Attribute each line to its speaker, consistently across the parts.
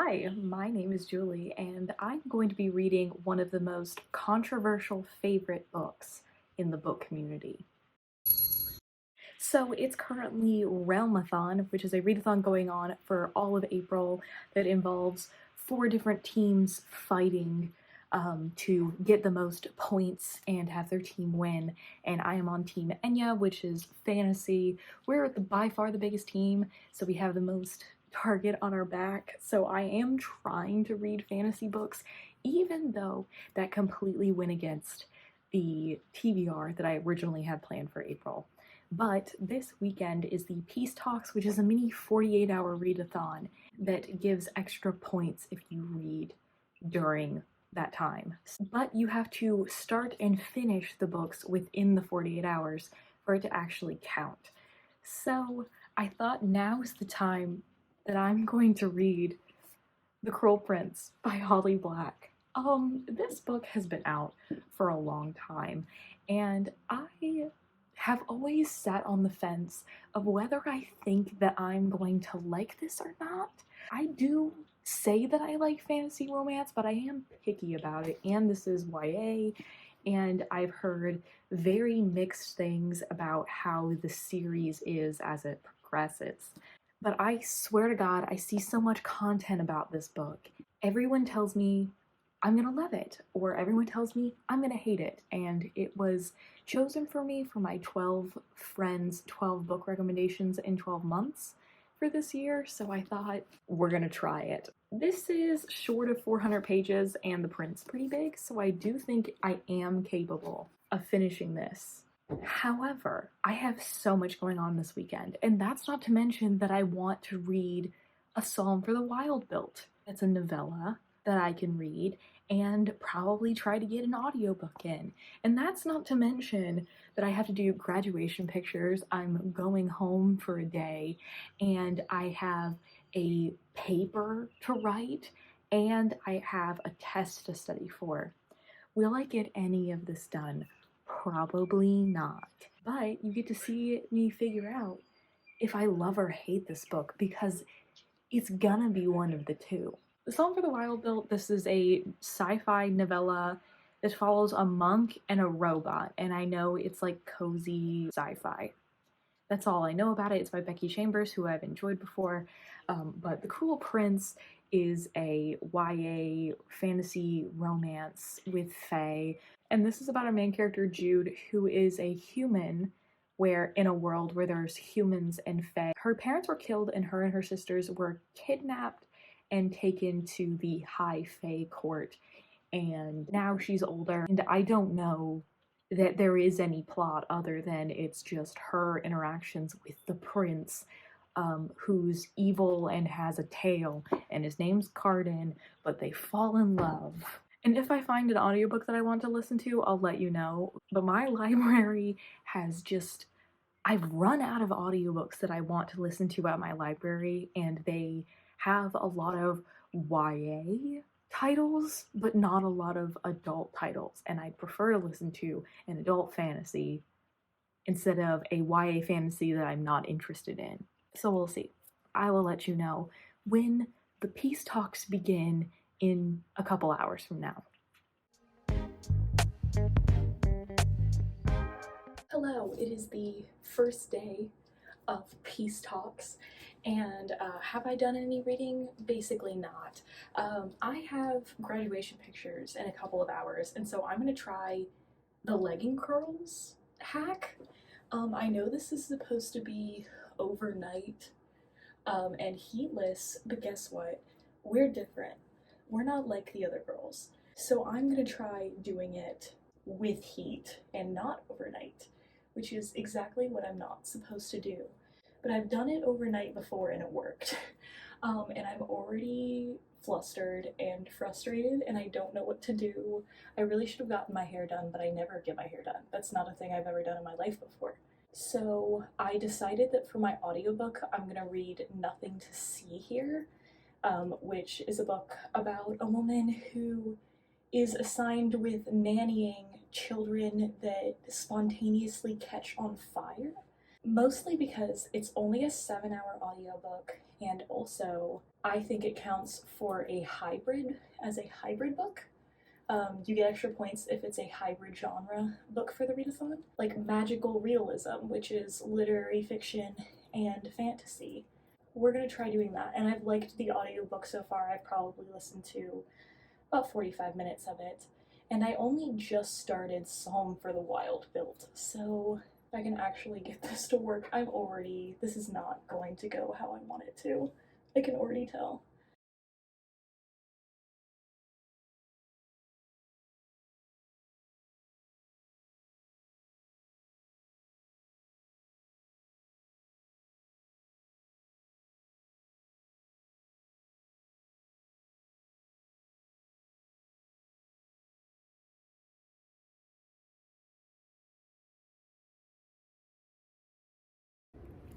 Speaker 1: Hi, my name is Julie, and I'm going to be reading one of the most controversial favorite books in the book community. So it's currently Realmathon, which is a readathon going on for all of April that involves 4 different teams fighting to get the most points and have their team win. And I am on Team Enya, which is fantasy. We're by far the biggest team, so we have the most target on our back. So I am trying to read fantasy books, even though that completely went against the TBR that I originally had planned for April. But this weekend is the Peace Talks, which is a mini 48-hour readathon that gives extra points if you read during that time. But you have to start and finish the books within the 48 hours for it to actually count. So I thought now's the time that I'm going to read The Cruel Prince by Holly Black. This book has been out for a long time, and I have always sat on the fence of whether I think that I'm going to like this or not. I do say that I like fantasy romance, but I am picky about it, and this is YA, and I've heard very mixed things about how the series is as it progresses. But I swear to God, I see so much content about this book. Everyone tells me I'm gonna love it, or everyone tells me I'm gonna hate it. And it was chosen for me for my 12 friends, 12 book recommendations in 12 months for this year, so I thought we're gonna try it. This is short of 400 pages and the print's pretty big, so I do think I am capable of finishing this. However, I have so much going on this weekend, and that's not to mention that I want to read A Psalm for the Wild Built. It's a novella that I can read and probably try to get an audiobook in. And that's not to mention that I have to do graduation pictures. I'm going home for a day and I have a paper to write and I have a test to study for. Will I get any of this done? Probably not. But you get to see me figure out if I love or hate this book because it's gonna be one of the two. The Song for the Wild Built, this is a sci-fi novella that follows a monk and a robot, and I know it's like cozy sci-fi. That's all I know about it. It's by Becky Chambers, who I've enjoyed before, but The Cruel Prince is a YA fantasy romance with fae, and this is about a main character, Jude, who is a human where in a world where there's humans and fae. Her parents were killed and her sisters were kidnapped and taken to the high fae court, and now she's older, and I don't know that there is any plot other than it's just her interactions with the prince, who's evil and has a tail, and his name's Carden, but they fall in love. And if I find an audiobook that I want to listen to, I'll let you know. But my library has just, I've run out of audiobooks that I want to listen to at my library, and they have a lot of YA titles, but not a lot of adult titles, and I'd prefer to listen to an adult fantasy instead of a YA fantasy that I'm not interested in. So we'll see. I will let you know when the peace talks begin in a couple hours from now. Hello, it is the first day of Peace Talks, and have I done any reading? Basically not. I have graduation pictures in a couple of hours, and so I'm going to try the legging curls hack. I know this is supposed to be overnight and heatless, but guess what? We're different. We're not like the other girls. So I'm going to try doing it with heat and not overnight, which is exactly what I'm not supposed to do. But I've done it overnight before and it worked. And I'm already flustered and frustrated and I don't know what to do. I really should have gotten my hair done, but I never get my hair done. That's not a thing I've ever done in my life before. So I decided that for my audiobook, I'm gonna read Nothing to See Here, which is a book about a woman who is assigned with nannying children that spontaneously catch on fire. Mostly because it's only a 7-hour audiobook, and also I think it counts for a hybrid as a hybrid book. You get extra points if it's a hybrid genre book for the readathon, like magical realism, which is literary fiction and fantasy. We're gonna try doing that, and I've liked the audiobook so far. I've probably listened to about 45 minutes of it, and I only just started Psalm for the Wild Built, so if I can actually get this to work, this is not going to go how I want it to. I can already tell.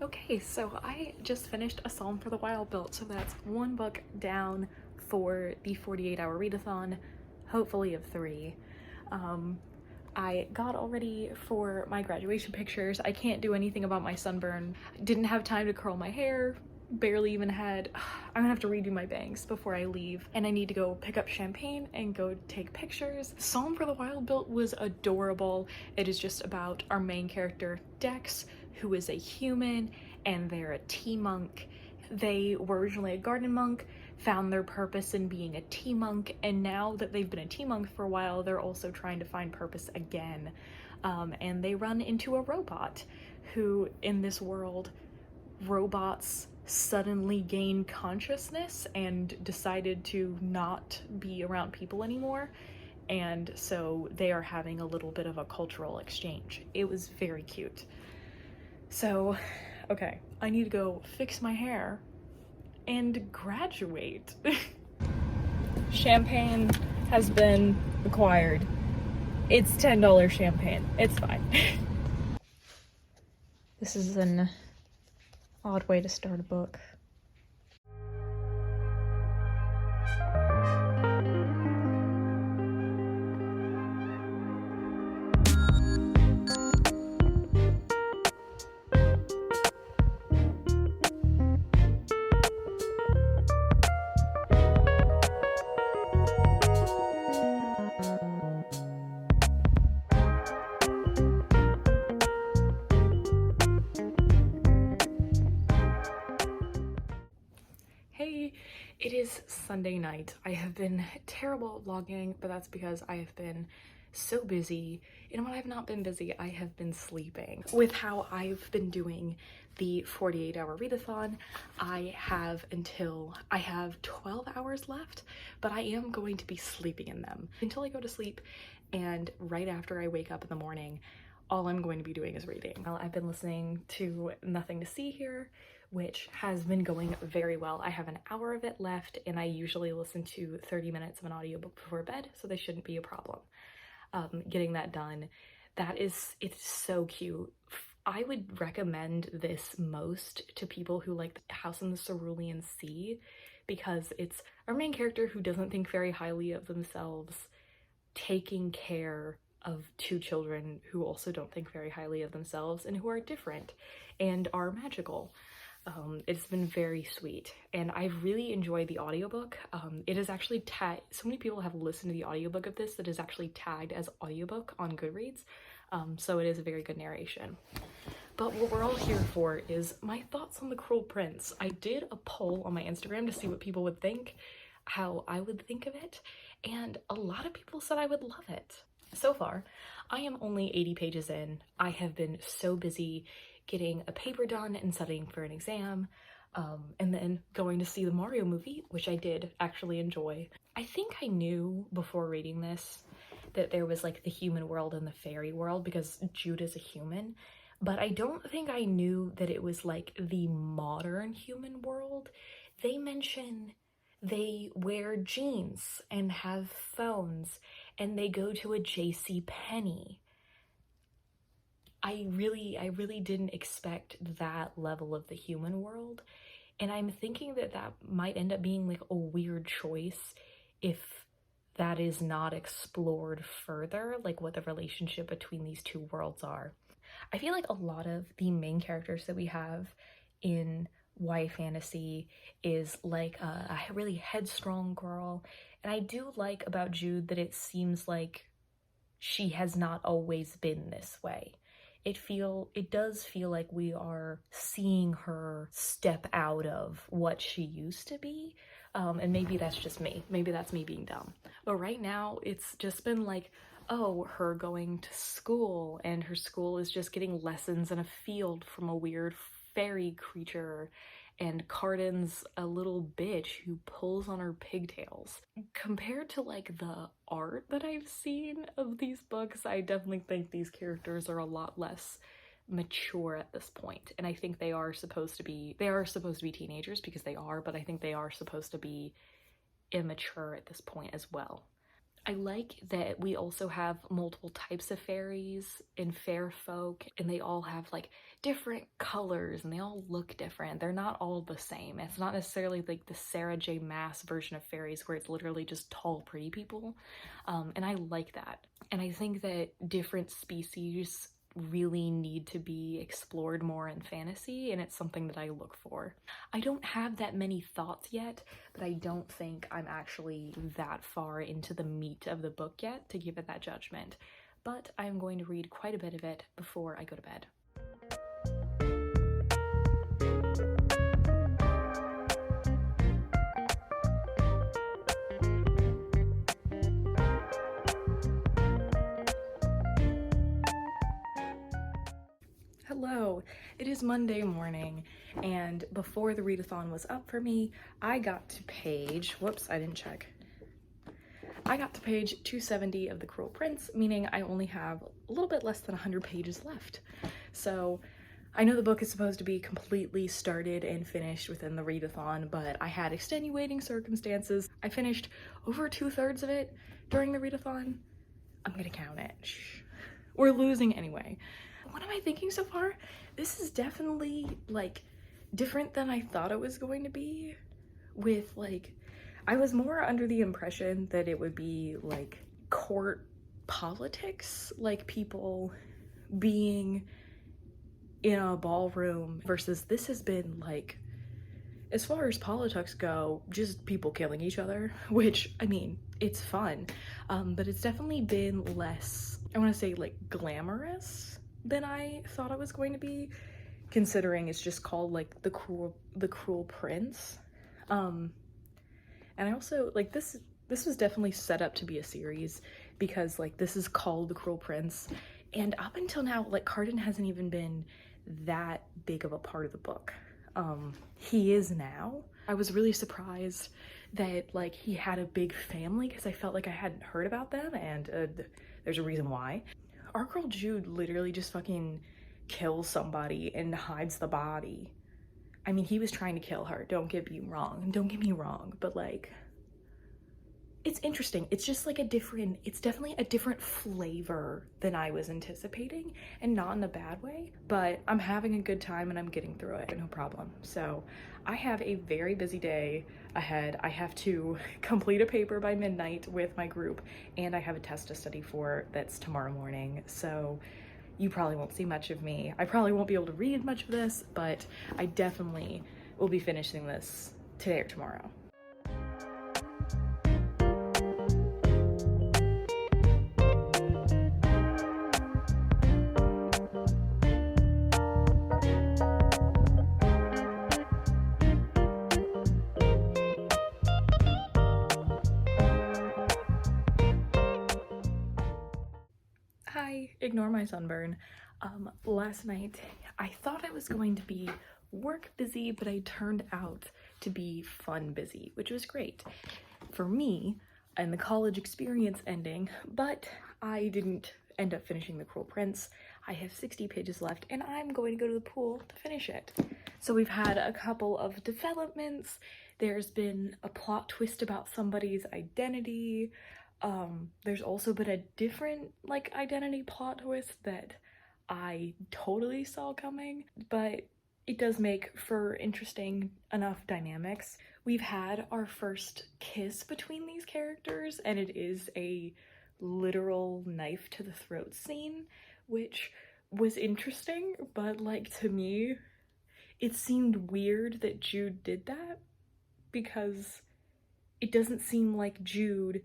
Speaker 1: Okay, so I just finished A Psalm for the Wild Built, so that's one book down for the 48-hour readathon, hopefully of three. Um, I got all ready for my graduation pictures. I can't do anything about my sunburn. Didn't have time to curl my hair, barely even had, I'm gonna have to redo my bangs before I leave, and I need to go pick up champagne and go take pictures. Psalm for the Wild Built was adorable. It is just about our main character, Dex, who is a human, and they're a tea monk. They were originally a garden monk, found their purpose in being a tea monk, and now that they've been a tea monk for a while, they're also trying to find purpose again. And they run into a robot who, in this world, robots suddenly gain consciousness and decided to not be around people anymore. And so they are having a little bit of a cultural exchange. It was very cute. So, okay, I need to go fix my hair and graduate. Champagne has been acquired. It's $10 champagne. It's fine. This is an odd way to start a book. Hey, it is Sunday night. I have been terrible at vlogging, but that's because I have been so busy. And when I've not been busy, I have been sleeping. With how I've been doing the 48-hour readathon, I have 12 hours left, but I am going to be sleeping in them until I go to sleep, and right after I wake up in the morning, all I'm going to be doing is reading. Well, I've been listening to Nothing to See Here, which has been going very well. I have an hour of it left, and I usually listen to 30 minutes of an audiobook before bed, so this shouldn't be a problem. Getting that done. It's so cute. I would recommend this most to people who like House in the Cerulean Sea, because it's our main character who doesn't think very highly of themselves, taking care of two children who also don't think very highly of themselves and who are different and are magical. It's been very sweet, and I've really enjoyed the audiobook. It is actually tagged, so many people have listened to the audiobook of this that is actually tagged as audiobook on Goodreads, so it is a very good narration. But what we're all here for is my thoughts on The Cruel Prince. I did a poll on my Instagram to see what people would think, how I would think of it, and a lot of people said I would love it. So far, I am only 80 pages in. I have been so busy getting a paper done and studying for an exam, and then going to see the Mario movie, which I did actually enjoy. I think I knew before reading this that there was like the human world and the fairy world because Jude is a human, but I don't think I knew that it was like the modern human world. They mention they wear jeans and have phones and they go to a JC Penney. I really didn't expect that level of the human world, and I'm thinking that that might end up being like a weird choice if that is not explored further, like what the relationship between these two worlds are. I feel like a lot of the main characters that we have in YA fantasy is like a really headstrong girl. And I do like about Jude that it seems like she has not always been this way. It does feel like we are seeing her step out of what she used to be. And maybe that's just me. Maybe that's me being dumb. But right now, it's just been like, oh, her going to school, and her school is just getting lessons in a field from a weird fairy creature, and Cardin's a little bitch who pulls on her pigtails. Compared to like the art that I've seen of these books, I definitely think these characters are a lot less mature at this point. And I think they are supposed to be teenagers, because they are, but I think they are supposed to be immature at this point as well. I like that we also have multiple types of fairies and fair folk, and they all have like different colors and they all look different. They're not all the same. It's not necessarily like the Sarah J. Maas version of fairies where it's literally just tall, pretty people. And I like that. And I think that different species really need to be explored more in fantasy, and it's something that I look for. I don't have that many thoughts yet, but I don't think I'm actually that far into the meat of the book yet to give it that judgment. But I'm going to read quite a bit of it before I go to bed. Hello, it is Monday morning, and before the readathon was up for me, I got to page 270 of The Cruel Prince, meaning I only have a little bit less than 100 pages left. So I know the book is supposed to be completely started and finished within the readathon, but I had extenuating circumstances. I finished over 2/3 of it during the readathon. I'm gonna count it. Shh. We're losing anyway. What am I thinking so far? This is definitely like different than I thought it was going to be. With like, I was more under the impression that it would be like court politics, like people being in a ballroom, versus this has been like, as far as politics go, just people killing each other, which, I mean, it's fun, but it's definitely been less, I want to say, like, glamorous than I thought it was going to be, considering it's just called, like, the Cruel Prince. And I also, like, this was definitely set up to be a series, because, like, this is called The Cruel Prince, and up until now, like, Cardin hasn't even been that big of a part of the book. He is now. I was really surprised that like he had a big family, because I felt like I hadn't heard about them, and there's a reason why. Our girl Jude literally just fucking kills somebody and hides the body. I mean, he was trying to kill her, don't get me wrong, but like, it's interesting. It's just like it's definitely a different flavor than I was anticipating, and not in a bad way, but I'm having a good time and I'm getting through it, no problem. So I have a very busy day ahead. I have to complete a paper by midnight with my group, and I have a test to study for that's tomorrow morning. So you probably won't see much of me. I probably won't be able to read much of this, but I definitely will be finishing this today or tomorrow. Hi, ignore my sunburn. Last night I thought I was going to be work busy, but I turned out to be fun busy, which was great for me and the college experience ending, but I didn't end up finishing The Cruel Prince. I have 60 pages left, and I'm going to go to the pool to finish it. So we've had a couple of developments. There's been a plot twist about somebody's identity. There's also been a different like identity plot twist that I totally saw coming, but it does make for interesting enough dynamics. We've had our first kiss between these characters, and it is a literal knife to the throat scene, which was interesting, but like to me, it seemed weird that Jude did that because it doesn't seem like Jude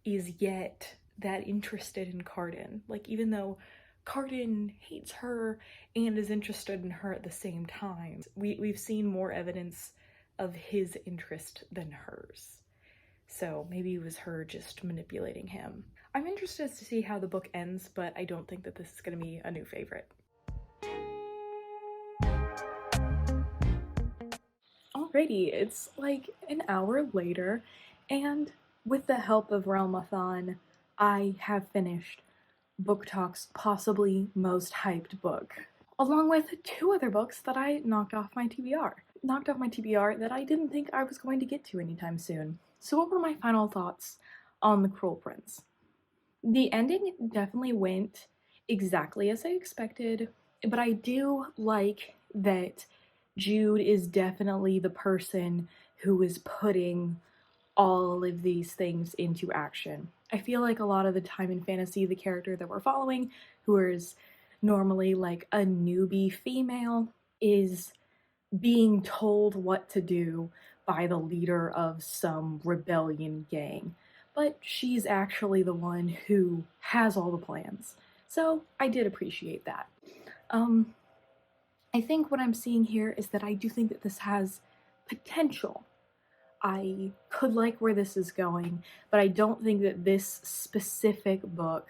Speaker 1: is yet that interested in Cardin. Like, even though Cardin hates her and is interested in her at the same time, we've seen more evidence of his interest than hers. So maybe it was her just manipulating him. I'm interested to see how the book ends, but I don't think that this is going to be a new favorite. Alrighty, it's like an hour later, and with the help of Realmathon, I have finished Book Talk's possibly most hyped book, along with 2 other books that I knocked off my TBR. That I didn't think I was going to get to anytime soon. So what were my final thoughts on The Cruel Prince? The ending definitely went exactly as I expected, but I do like that Jude is definitely the person who is putting all of these things into action. I feel like a lot of the time in fantasy, the character that we're following, who is normally like a newbie female, is being told what to do by the leader of some rebellion gang. But she's actually the one who has all the plans. So I did appreciate that. I think what I'm seeing here is that I do think that this has potential. I could like where this is going, but I don't think that this specific book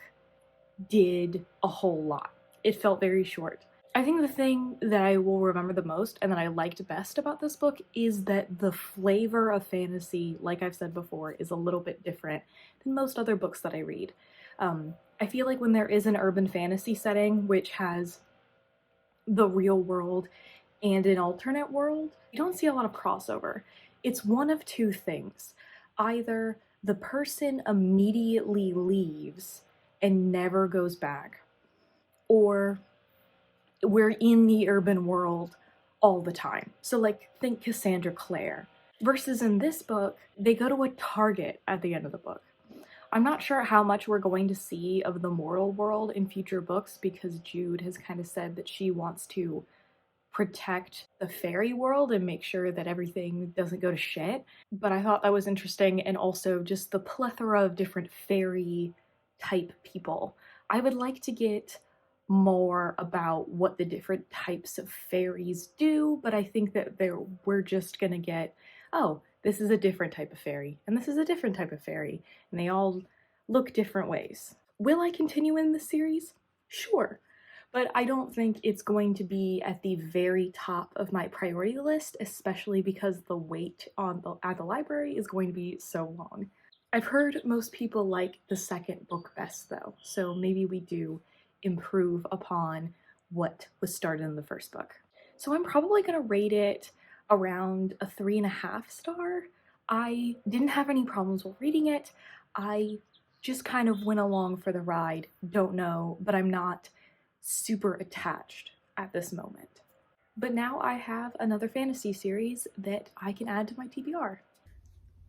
Speaker 1: did a whole lot. It felt very short. I think the thing that I will remember the most and that I liked best about this book is that the flavor of fantasy, like I've said before, is a little bit different than most other books that I read. I feel like when there is an urban fantasy setting which has the real world and an alternate world, you don't see a lot of crossover. It's one of 2 things. Either the person immediately leaves and never goes back, or we're in the urban world all the time. So like, think Cassandra Clare. Versus in this book, they go to a Target at the end of the book. I'm not sure how much we're going to see of the mortal world in future books because Jude has kind of said that she wants to protect the fairy world and make sure that everything doesn't go to shit. But I thought that was interesting, and also just the plethora of different fairy type people. I would like to get more about what the different types of fairies do, but I think that we're just gonna get, oh, this is a different type of fairy, and this is a different type of fairy, and they all look different ways. Will I continue in the series? Sure. But I don't think it's going to be at the very top of my priority list, especially because the wait at the library is going to be so long. I've heard most people like the second book best though, so maybe we do improve upon what was started in the first book. So I'm probably gonna rate it around a 3.5 star. I didn't have any problems while reading it. I just kind of went along for the ride. Don't know, but I'm not super attached at this moment. But now I have another fantasy series that I can add to my TBR.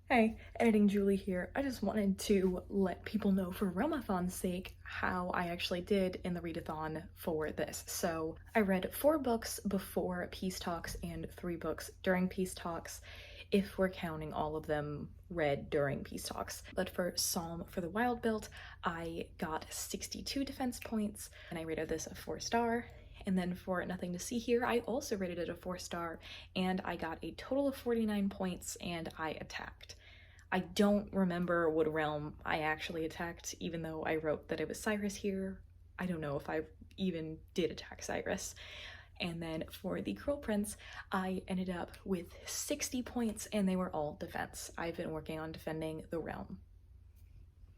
Speaker 1: Hey, Editing Julie here. I just wanted to let people know for Realmathon's sake how I actually did in the readathon for this. So I read 4 books before Peace Talks and 3 books during Peace Talks, if we're counting all of them read during Peace Talks. But for Psalm for the Wild Built, I got 62 defense points, and I rated this a 4-star. And then for Nothing to See Here, I also rated it a 4-star, and I got a total of 49 points, and I attacked. I don't remember what realm I actually attacked, even though I wrote that it was Cyrus here. I don't know if I even did attack Cyrus. And then for the Cruel Prince, I ended up with 60 points, and they were all defense. I've been working on defending the realm.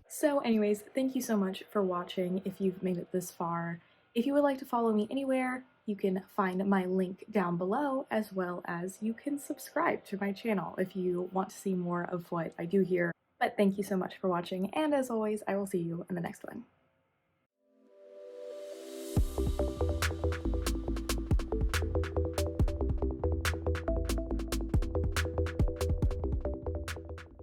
Speaker 1: So anyways, thank you so much for watching if you've made it this far. If you would like to follow me anywhere, you can find my link down below, as well as you can subscribe to my channel if you want to see more of what I do here. But thank you so much for watching, and as always, I will see you in the next one.